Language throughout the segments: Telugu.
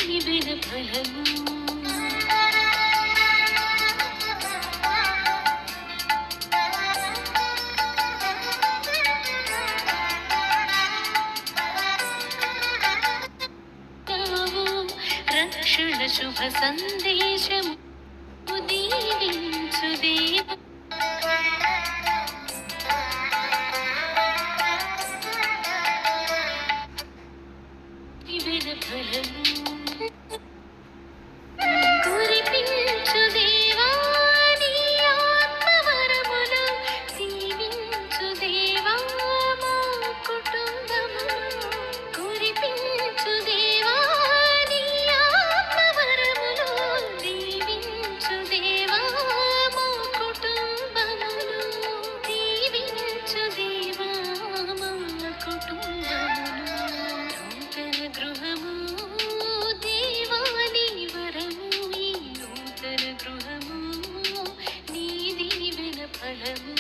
నిబిన ఫలము రక్షణ శుభ సందేశము దీవించు దేవ నిబిన ఫలము కురిపించు దేవా నీ ఆత్మవరములు దీవించు దేవా మా కుటుంబము కురిపించు దేవా నీ ఆత్మవరములు దీవించు దేవా మా కుటుంబములు దీవించు దేవా మా కుటుంబములు నూతన గృహము దేవా నీ వరము ఈ నూతన గృహము నీ దీవెన ఫలము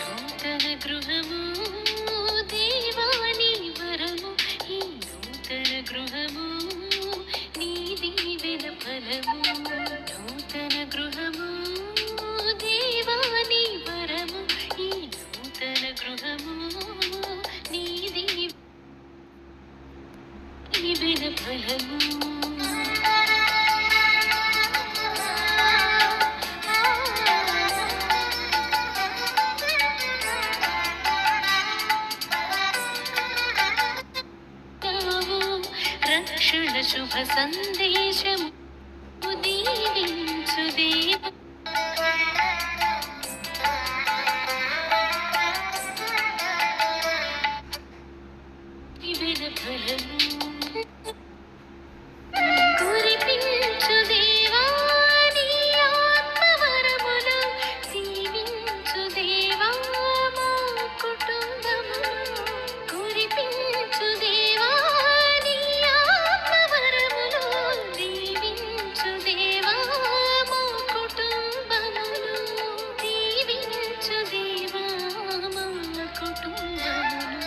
నూతన గృహము దేవా నీ వరము ఈ నూతన గృహము నీ దీవెన ఫలము నూతన గృహము దేవా నీ వరము ఈ నూతన గృహము నీ దీవెన ఫలము రక్షణ శుభ సందేశము దీవించు దేవ నిబిన ఫలము కురిపించు దేవా నీ ఆత్మవరములు దీవించు దేవా మా కుటుంబము కురిపించు దేవా నీ ఆత్మవరములు దీవించు దేవా మా కుటుంబములు దీవించు దేవా మా కుటుంబములు